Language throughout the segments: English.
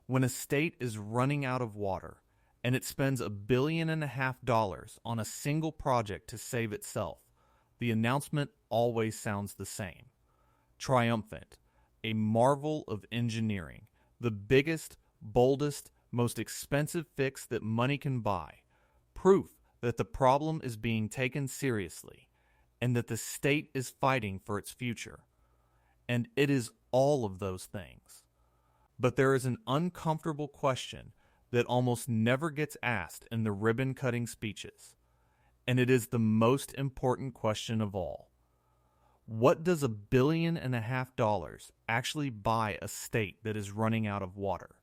When a state is running out of water and it spends $1.5 billion on a single project to save itself, the announcement always sounds the same. Triumphant, a marvel of engineering, the biggest, boldest, most expensive fix that money can buy, proof that the problem is being taken seriously and that the state is fighting for its future. And it is all of those things. But there is an uncomfortable question that almost never gets asked in the ribbon-cutting speeches, and it is the most important question of all. What does $1.5 billion actually buy a state that is running out of water?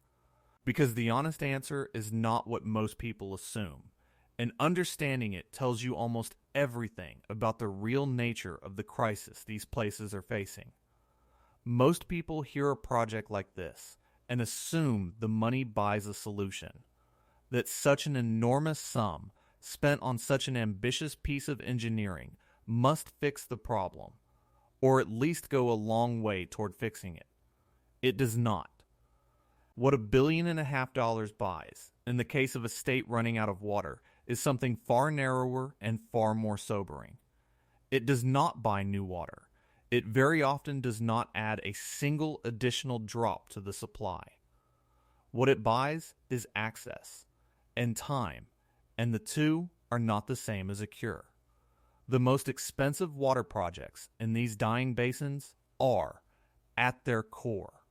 Because the honest answer is not what most people assume, and understanding it tells you almost everything about the real nature of the crisis these places are facing. Most people hear a project like this and assume the money buys a solution, that such an enormous sum spent on such an ambitious piece of engineering must fix the problem, or at least go a long way toward fixing it. It does not. What $1.5 billion buys, in the case of a state running out of water, is something far narrower and far more sobering. It does not buy new water. It very often does not add a single additional drop to the supply. What it buys is access and time, and the two are not the same as a cure. The most expensive water projects in these dying basins are, at their core,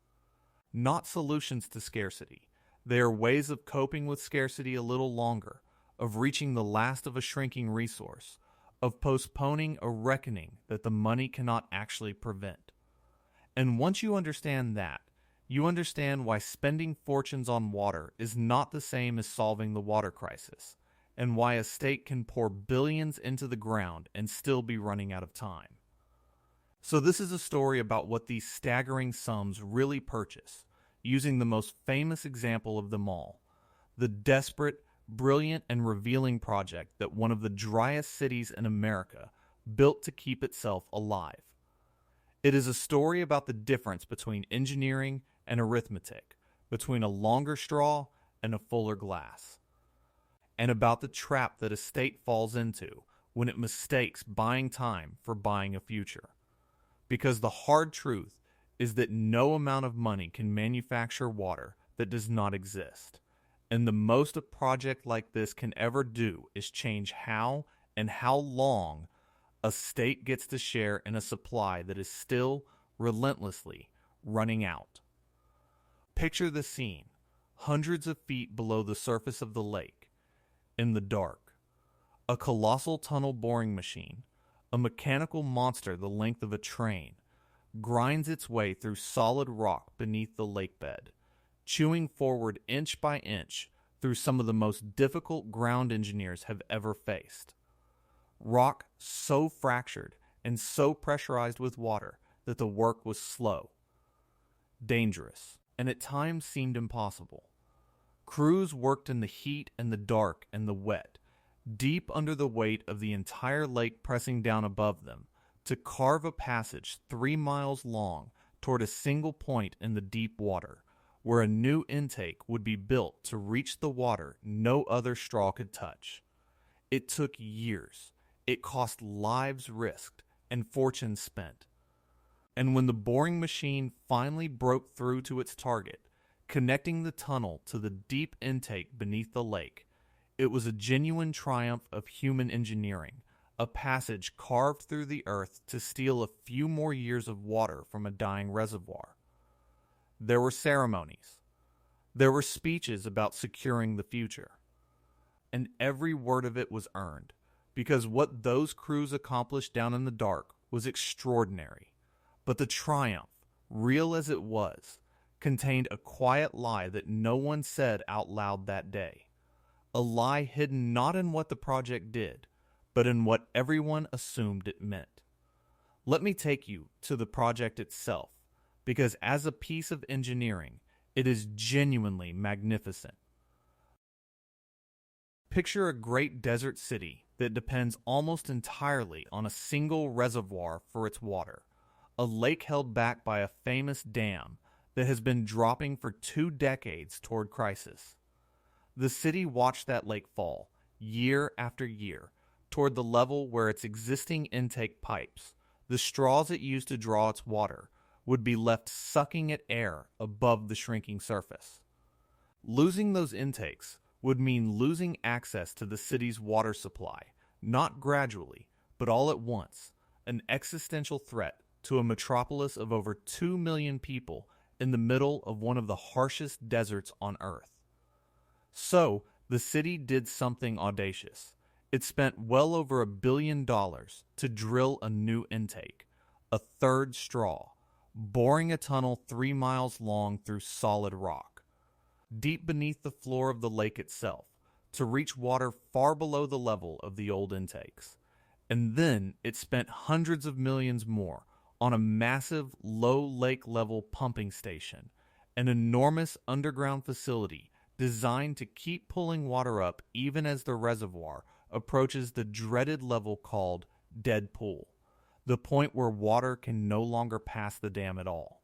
not solutions to scarcity. They are ways of coping with scarcity a little longer, of reaching the last of a shrinking resource, of postponing a reckoning that the money cannot actually prevent. And once you understand that, you understand why spending fortunes on water is not the same as solving the water crisis, and why a state can pour billions into the ground and still be running out of time. So this is a story about what these staggering sums really purchase, using the most famous example of them all, the desperate, brilliant, and revealing project that one of the driest cities in America built to keep itself alive. It is a story about the difference between engineering and arithmetic, between a longer straw and a fuller glass, and about the trap that a state falls into when it mistakes buying time for buying a future. Because the hard truth is that no amount of money can manufacture water that does not exist. And the most a project like this can ever do is change how and how long a state gets to share in a supply that is still relentlessly running out. Picture the scene, hundreds of feet below the surface of the lake, in the dark. A colossal tunnel boring machine, a mechanical monster the length of a train, grinds its way through solid rock beneath the lake bed, chewing forward inch by inch through some of the most difficult ground engineers have ever faced. Rock so fractured and so pressurized with water that the work was slow, dangerous, and at times seemed impossible. Crews worked in the heat and the dark and the wet, deep under the weight of the entire lake pressing down above them, to carve a passage 3 miles long toward a single point in the deep water, where a new intake would be built to reach the water no other straw could touch. It took years. It cost lives risked and fortunes spent. And when the boring machine finally broke through to its target, connecting the tunnel to the deep intake beneath the lake, it was a genuine triumph of human engineering, a passage carved through the earth to steal a few more years of water from a dying reservoir. There were ceremonies. There were speeches about securing the future. And every word of it was earned, because what those crews accomplished down in the dark was extraordinary. But the triumph, real as it was, contained a quiet lie that no one said out loud that day. A lie hidden not in what the project did, but in what everyone assumed it meant. Let me take you to the project itself, because as a piece of engineering, it is genuinely magnificent. Picture a great desert city that depends almost entirely on a single reservoir for its water, a lake held back by a famous dam that has been dropping for 2 decades toward crisis. The city watched that lake fall, year after year, toward the level where its existing intake pipes, the straws it used to draw its water, would be left sucking at air above the shrinking surface. Losing those intakes would mean losing access to the city's water supply, not gradually, but all at once, an existential threat to a metropolis of over 2 million people in the middle of one of the harshest deserts on Earth. So, the city did something audacious. It spent well over $1 billion to drill a new intake, a third straw, boring a tunnel 3 miles long through solid rock, deep beneath the floor of the lake itself, to reach water far below the level of the old intakes. And then it spent hundreds of millions more on a massive low lake level pumping station, an enormous underground facility designed to keep pulling water up even as the reservoir approaches the dreaded level called dead pool, the point where water can no longer pass the dam at all.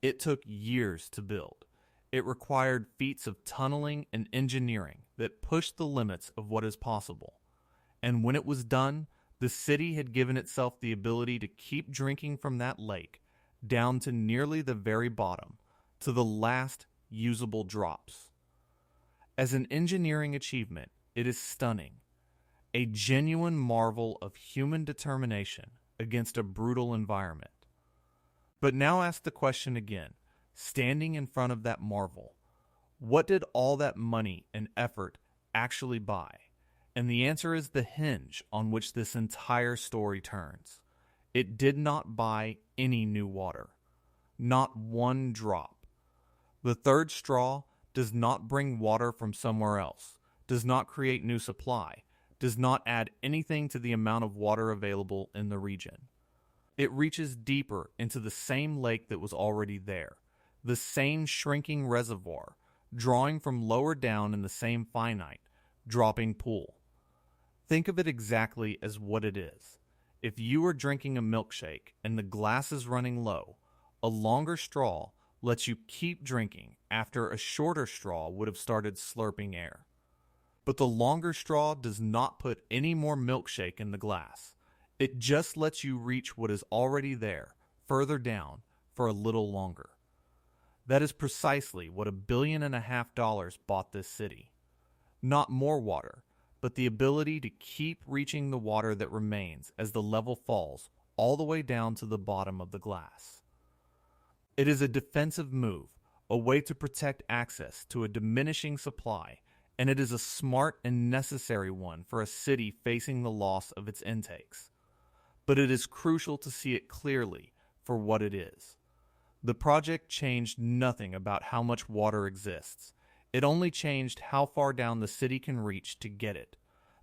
It took years to build. It required feats of tunneling and engineering that pushed the limits of what is possible. And when it was done, the city had given itself the ability to keep drinking from that lake down to nearly the very bottom, to the last usable drops. As an engineering achievement, it is stunning, a genuine marvel of human determination against a brutal environment. But now ask the question again, standing in front of that marvel, what did all that money and effort actually buy? And the answer is the hinge on which this entire story turns. It did not buy any new water. Not one drop. The third straw does not bring water from somewhere else, does not create new supply, does not add anything to the amount of water available in the region. It reaches deeper into the same lake that was already there, the same shrinking reservoir, drawing from lower down in the same finite, dropping pool. Think of it exactly as what it is. If you are drinking a milkshake and the glass is running low, a longer straw lets you keep drinking after a shorter straw would have started slurping air. But the longer straw does not put any more milkshake in the glass. It just lets you reach what is already there, further down, for a little longer. That is precisely what $1.5 billion bought this city. Not more water, but the ability to keep reaching the water that remains as the level falls all the way down to the bottom of the glass. It is a defensive move, a way to protect access to a diminishing supply, and it is a smart and necessary one for a city facing the loss of its intakes. But it is crucial to see it clearly for what it is. The project changed nothing about how much water exists. It only changed how far down the city can reach to get it.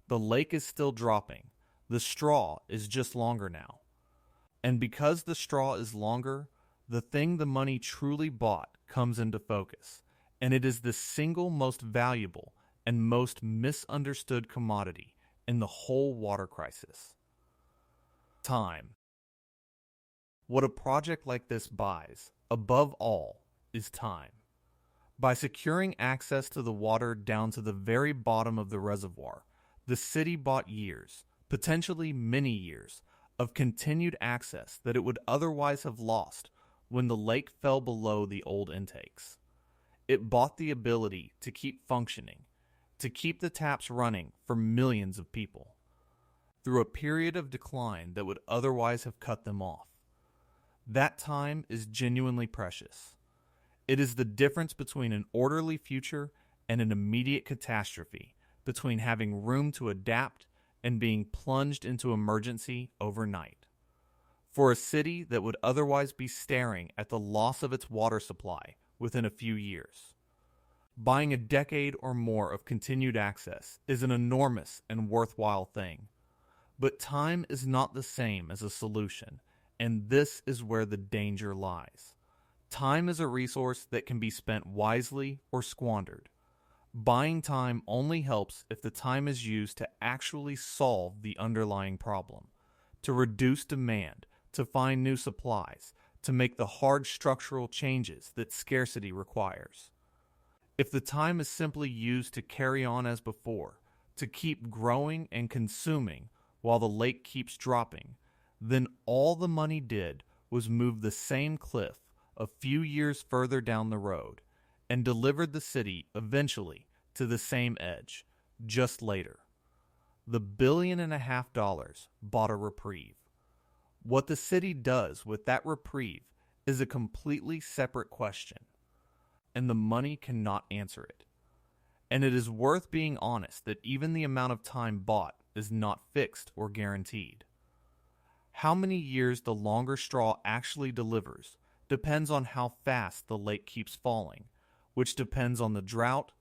The lake is still dropping. The straw is just longer now. And because the straw is longer, the thing the money truly bought comes into focus, and it is the single most valuable and most misunderstood commodity in the whole water crisis. Time. What a project like this buys, above all, is time. By securing access to the water down to the very bottom of the reservoir, the city bought years, potentially many years, of continued access that it would otherwise have lost when the lake fell below the old intakes. It bought the ability to keep functioning, to keep the taps running for millions of people, through a period of decline that would otherwise have cut them off. That time is genuinely precious. It is the difference between an orderly future and an immediate catastrophe, between having room to adapt and being plunged into emergency overnight. For a city that would otherwise be staring at the loss of its water supply within a few years, buying a decade or more of continued access is an enormous and worthwhile thing. But time is not the same as a solution, and this is where the danger lies. Time is a resource that can be spent wisely or squandered. Buying time only helps if the time is used to actually solve the underlying problem, to reduce demand, to find new supplies, to make the hard structural changes that scarcity requires. If the time is simply used to carry on as before, to keep growing and consuming while the lake keeps dropping, then all the money did was move the same cliff a few years further down the road and delivered the city eventually to the same edge, just later. The $1.5 billion bought a reprieve. What the city does with that reprieve is a completely separate question, and the money cannot answer it. And it is worth being honest that even the amount of time bought is not fixed or guaranteed. How many years the longer straw actually delivers depends on how fast the lake keeps falling, which depends on the drought,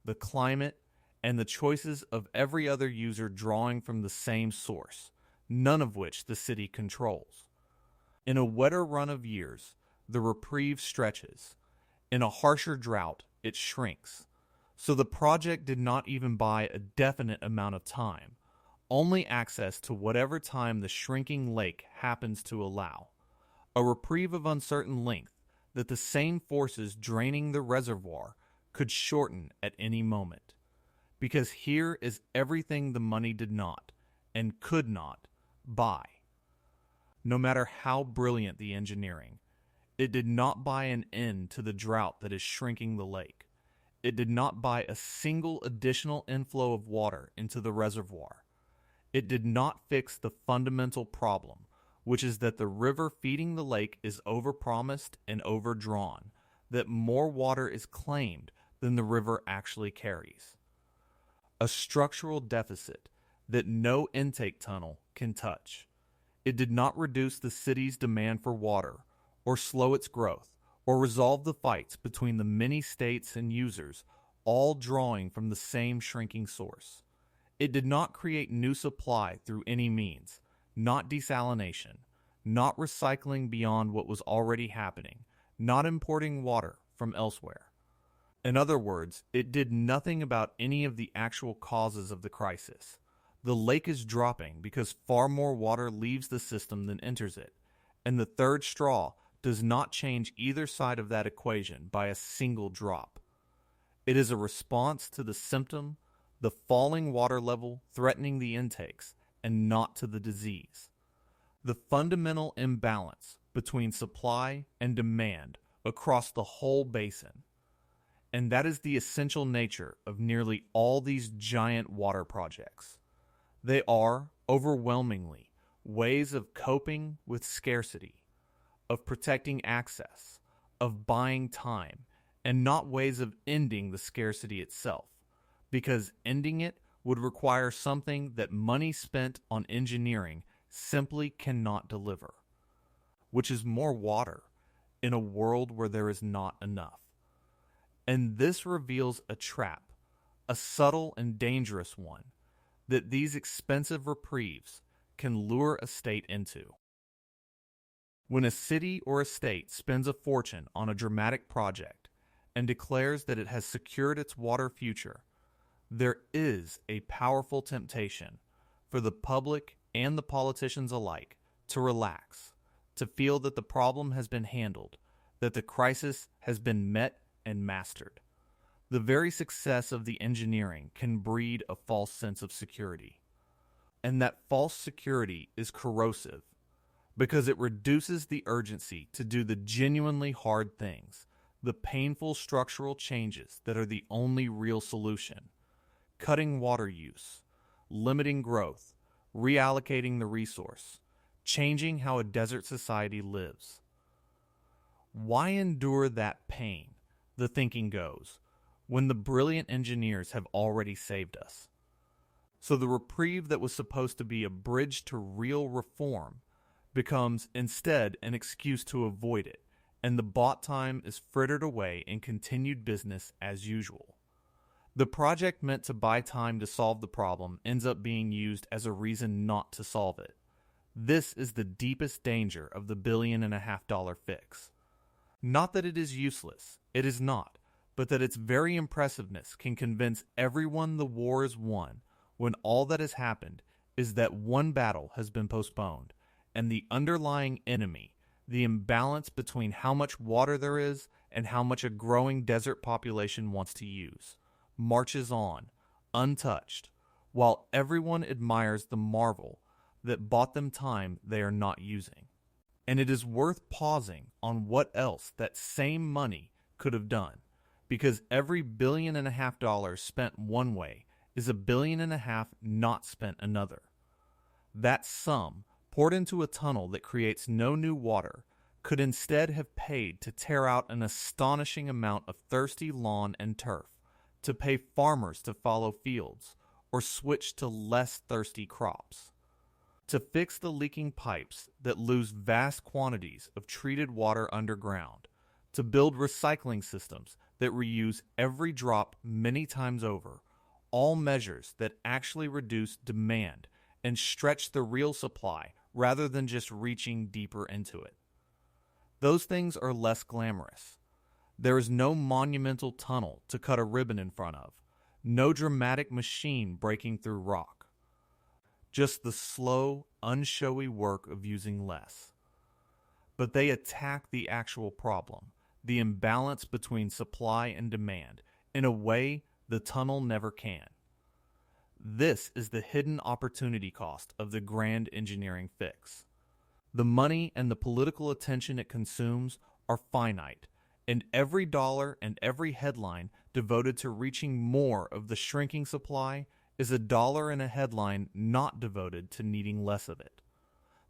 the climate, and the choices of every other user drawing from the same source, none of which the city controls. In a wetter run of years, the reprieve stretches. In a harsher drought, it shrinks. So the project did not even buy a definite amount of time, only access to whatever time the shrinking lake happens to allow. A reprieve of uncertain length that the same forces draining the reservoir could shorten at any moment. Because here is everything the money did not, and could not, buy. No matter how brilliant the engineering, it did not buy an end to the drought that is shrinking the lake. It did not buy a single additional inflow of water into the reservoir. It did not fix the fundamental problem, which is that the river feeding the lake is overpromised and overdrawn, that more water is claimed than the river actually carries. A structural deficit that no intake tunnel can touch. It did not reduce the city's demand for water, or slow its growth, or resolve the fights between the many states and users, all drawing from the same shrinking source. It did not create new supply through any means, not desalination, not recycling beyond what was already happening, not importing water from elsewhere. In other words, it did nothing about any of the actual causes of the crisis. The lake is dropping because far more water leaves the system than enters it, and the third straw does not change either side of that equation by a single drop. It is a response to the symptom, the falling water level threatening the intakes, and not to the disease. The fundamental imbalance between supply and demand across the whole basin. And that is the essential nature of nearly all these giant water projects. They are, overwhelmingly, ways of coping with scarcity, of protecting access, of buying time, and not ways of ending the scarcity itself, because ending it would require something that money spent on engineering simply cannot deliver, which is more water in a world where there is not enough. And this reveals a trap, a subtle and dangerous one, that these expensive reprieves can lure a state into. When a city or a state spends a fortune on a dramatic project and declares that it has secured its water future, there is a powerful temptation for the public and the politicians alike to relax, to feel that the problem has been handled, that the crisis has been met and mastered. The very success of the engineering can breed a false sense of security. And that false security is corrosive because it reduces the urgency to do the genuinely hard things, the painful structural changes that are the only real solution. Cutting water use, limiting growth, reallocating the resource, changing how a desert society lives. Why endure that pain, the thinking goes, when the brilliant engineers have already saved us? So the reprieve that was supposed to be a bridge to real reform becomes instead an excuse to avoid it, and the bought time is frittered away in continued business as usual. The project meant to buy time to solve the problem ends up being used as a reason not to solve it. This is the deepest danger of the $1.5 billion fix. Not that it is useless, it is not, but that its very impressiveness can convince everyone the war is won when all that has happened is that one battle has been postponed, and the underlying enemy, the imbalance between how much water there is and how much a growing desert population wants to use, marches on, untouched, while everyone admires the marvel that bought them time they are not using. And it is worth pausing on what else that same money could have done, because every $1.5 billion spent one way is $1.5 billion not spent another. That sum, poured into a tunnel that creates no new water, could instead have paid to tear out an astonishing amount of thirsty lawn and turf, to pay farmers to fallow fields, or switch to less thirsty crops, to fix the leaking pipes that lose vast quantities of treated water underground, to build recycling systems that reuse every drop many times over, all measures that actually reduce demand and stretch the real supply rather than just reaching deeper into it. Those things are less glamorous. There is no monumental tunnel to cut a ribbon in front of, no dramatic machine breaking through rock. Just the slow, unshowy work of using less. But they attack the actual problem, the imbalance between supply and demand, in a way the tunnel never can. This is the hidden opportunity cost of the grand engineering fix. The money and the political attention it consumes are finite, and every dollar and every headline devoted to reaching more of the shrinking supply is a dollar and a headline not devoted to needing less of it.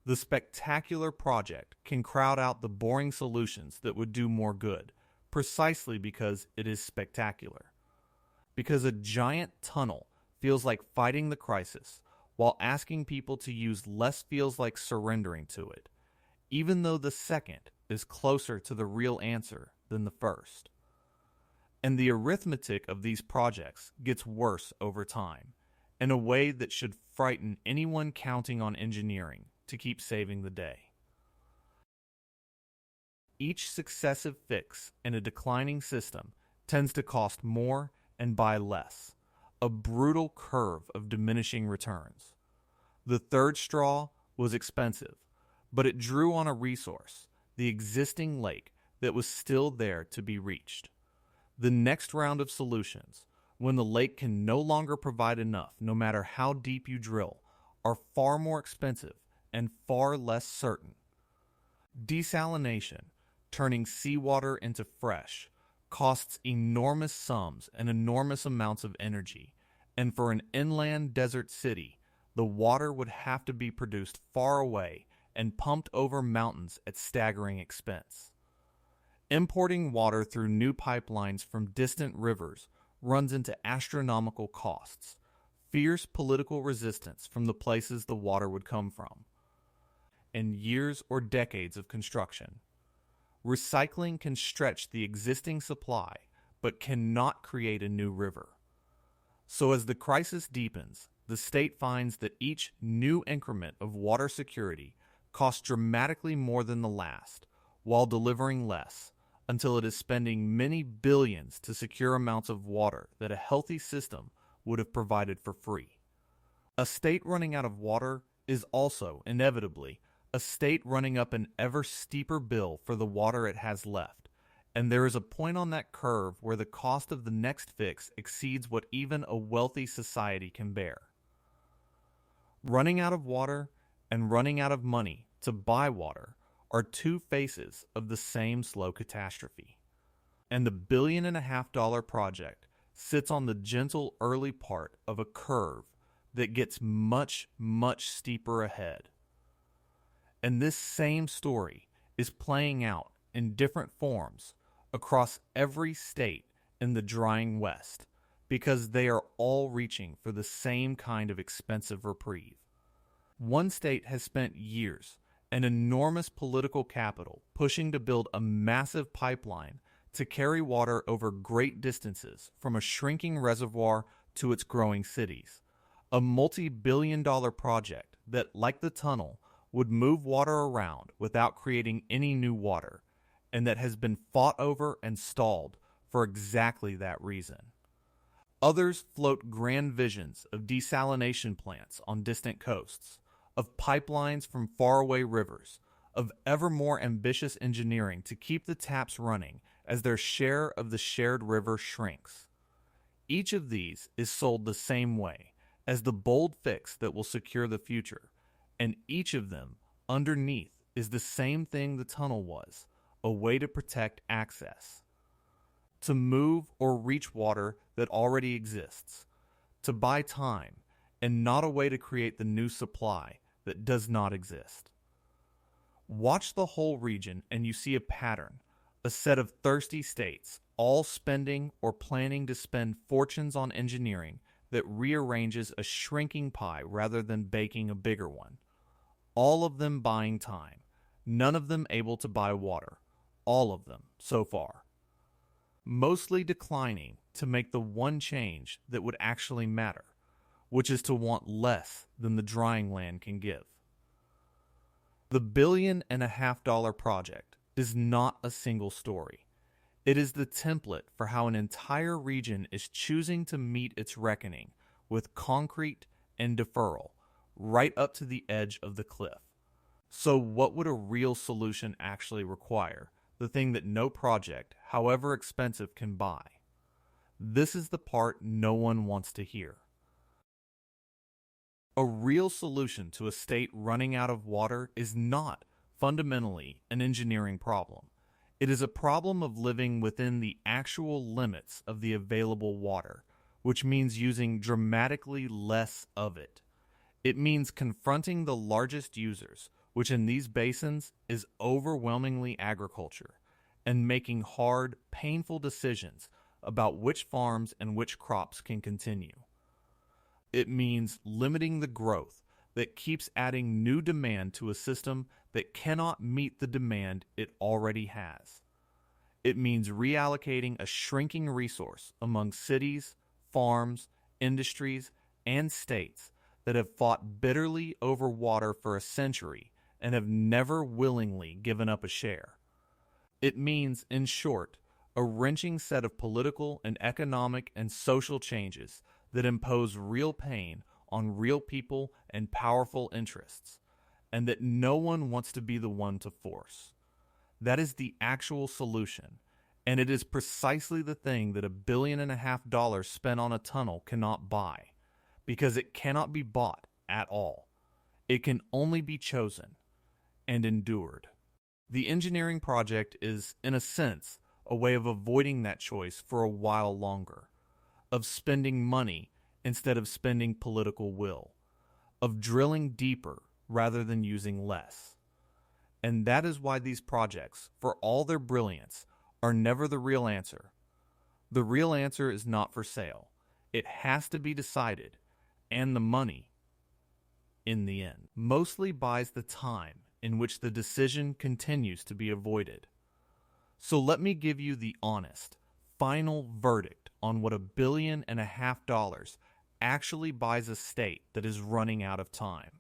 The spectacular project can crowd out the boring solutions that would do more good, precisely because it is spectacular. Because a giant tunnel feels like fighting the crisis, while asking people to use less feels like surrendering to it, even though the second is closer to the real answer than the first. And the arithmetic of these projects gets worse over time, in a way that should frighten anyone counting on engineering to keep saving the day. Each successive fix in a declining system tends to cost more and buy less, a brutal curve of diminishing returns. The third straw was expensive, but it drew on a resource, the existing lake, that was still there to be reached. The next round of solutions, when the lake can no longer provide enough no matter how deep you drill, are far more expensive and far less certain. Desalination, turning seawater into fresh, costs enormous sums and enormous amounts of energy, and for an inland desert city, the water would have to be produced far away and pumped over mountains at staggering expense. Importing water through new pipelines from distant rivers runs into astronomical costs, fierce political resistance from the places the water would come from, and years or decades of construction. Recycling can stretch the existing supply, but cannot create a new river. So as the crisis deepens, the state finds that each new increment of water security costs dramatically more than the last, while delivering less, until it is spending many billions to secure amounts of water that a healthy system would have provided for free. A state running out of water is also, inevitably, a state running up an ever steeper bill for the water it has left, and there is a point on that curve where the cost of the next fix exceeds what even a wealthy society can bear. Running out of water and running out of money to buy water are two faces of the same slow catastrophe. And the $1.5 billion project sits on the gentle early part of a curve that gets much, much steeper ahead. And this same story is playing out in different forms across every state in the drying West, because they are all reaching for the same kind of expensive reprieve. One state has spent years and enormous political capital pushing to build a massive pipeline to carry water over great distances from a shrinking reservoir to its growing cities, a multi-billion-dollar project that, like the tunnel, would move water around without creating any new water, and that has been fought over and stalled for exactly that reason. Others float grand visions of desalination plants on distant coasts, of pipelines from faraway rivers, of ever more ambitious engineering to keep the taps running as their share of the shared river shrinks. Each of these is sold the same way, as the bold fix that will secure the future, and each of them, underneath, is the same thing the tunnel was, a way to protect access. To move or reach water that already exists, to buy time, and not a way to create the new supply that does not exist. Watch the whole region and you see a pattern, a set of thirsty states, all spending or planning to spend fortunes on engineering that rearranges a shrinking pie rather than baking a bigger one. All of them buying time, none of them able to buy water, all of them so far. Mostly declining to make the one change that would actually matter, which is to want less than the drying land can give. The $1.5 billion project is not a single story. It is the template for how an entire region is choosing to meet its reckoning with concrete and deferral, right up to the edge of the cliff. So what would a real solution actually require? The thing that no project, however expensive, can buy. This is the part no one wants to hear. A real solution to a state running out of water is not fundamentally an engineering problem. It is a problem of living within the actual limits of the available water, which means using dramatically less of it. It means confronting the largest users, which in these basins is overwhelmingly agriculture, and making hard, painful decisions about which farms and which crops can continue. It means limiting the growth that keeps adding new demand to a system that cannot meet the demand it already has. It means reallocating a shrinking resource among cities, farms, industries, and states that have fought bitterly over water for a century and have never willingly given up a share. It means, in short, a wrenching set of political and economic and social changes that impose real pain on real people and powerful interests, and that no one wants to be the one to force. That is the actual solution, and it is precisely the thing that $1.5 billion spent on a tunnel cannot buy, because it cannot be bought at all. It can only be chosen and endured. The engineering project is, in a sense, a way of avoiding that choice for a while longer, of spending money instead of spending political will, of drilling deeper rather than using less. And that is why these projects, for all their brilliance, are never the real answer. The real answer is not for sale. It has to be decided, and the money, in the end, mostly buys the time in which the decision continues to be avoided. So let me give you the honest, final verdict on what $1.5 billion actually buys a state that is running out of time.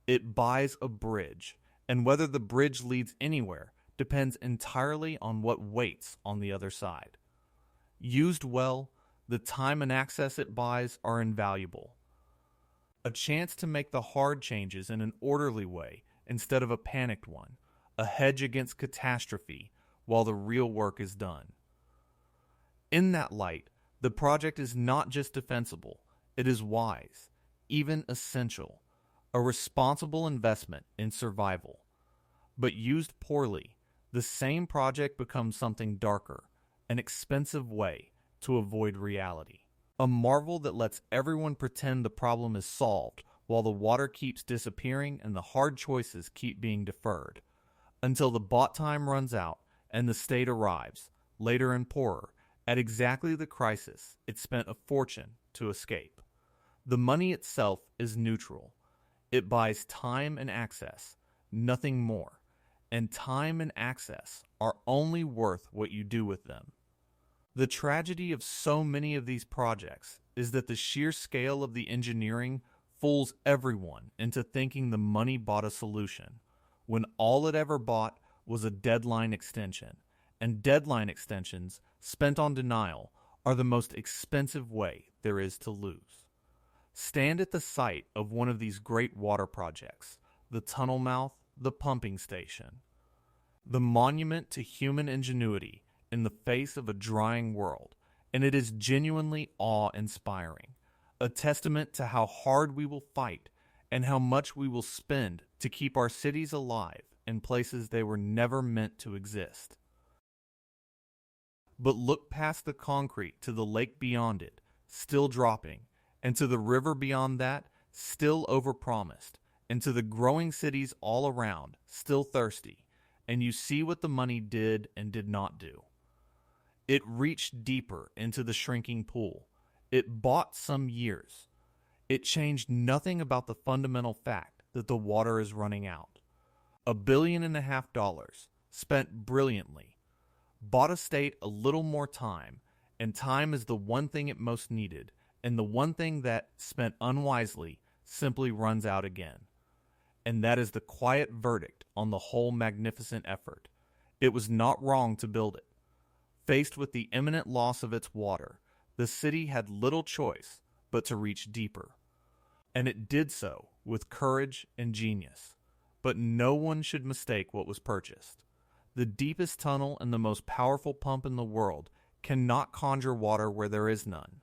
It buys a bridge, and whether the bridge leads anywhere depends entirely on what waits on the other side. Used well, the time and access it buys are invaluable. A chance to make the hard changes in an orderly way instead of a panicked one, a hedge against catastrophe while the real work is done. In that light, the project is not just defensible, it is wise, even essential, a responsible investment in survival. But used poorly, the same project becomes something darker, an expensive way to avoid reality. A marvel that lets everyone pretend the problem is solved while the water keeps disappearing and the hard choices keep being deferred, until the bought time runs out and the state arrives, later and poorer, at exactly the crisis it spent a fortune to escape. The money itself is neutral. It buys time and access, nothing more, and time and access are only worth what you do with them. The tragedy of so many of these projects is that the sheer scale of the engineering fools everyone into thinking the money bought a solution, when all it ever bought was a deadline extension, and deadline extensions spent on denial are the most expensive way there is to lose. Stand at the site of one of these great water projects, the tunnel mouth, the pumping station. The monument to human ingenuity in the face of a drying world, and it is genuinely awe-inspiring, a testament to how hard we will fight and how much we will spend to keep our cities alive in places they were never meant to exist. But look past the concrete to the lake beyond it, still dropping, and to the river beyond that, still overpromised, and to the growing cities all around, still thirsty, and you see what the money did and did not do. It reached deeper into the shrinking pool. It bought some years. It changed nothing about the fundamental fact that the water is running out. $1.5 billion, spent brilliantly, bought a state a little more time, and time is the one thing it most needed, and the one thing that, spent unwisely, simply runs out again. And that is the quiet verdict on the whole magnificent effort. It was not wrong to build it. Faced with the imminent loss of its water, the city had little choice but to reach deeper. And it did so with courage and genius. But no one should mistake what was purchased. The deepest tunnel and the most powerful pump in the world cannot conjure water where there is none,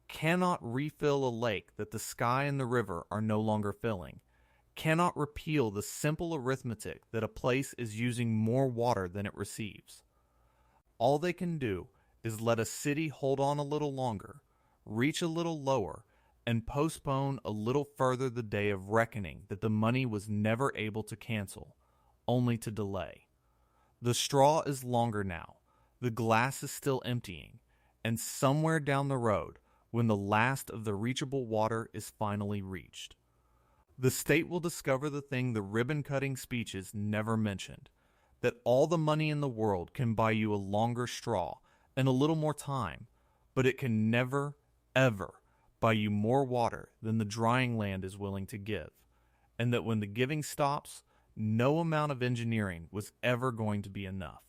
cannot refill a lake that the sky and the river are no longer filling, cannot repeal the simple arithmetic that a place is using more water than it receives. All they can do is let a city hold on a little longer, reach a little lower, and postpone a little further the day of reckoning that the money was never able to cancel, only to delay. The straw is longer now, the glass is still emptying, and somewhere down the road, when the last of the reachable water is finally reached, the state will discover the thing the ribbon-cutting speeches never mentioned, that all the money in the world can buy you a longer straw and a little more time, but it can never, ever buy you more water than the drying land is willing to give, and that when the giving stops, no amount of engineering was ever going to be enough.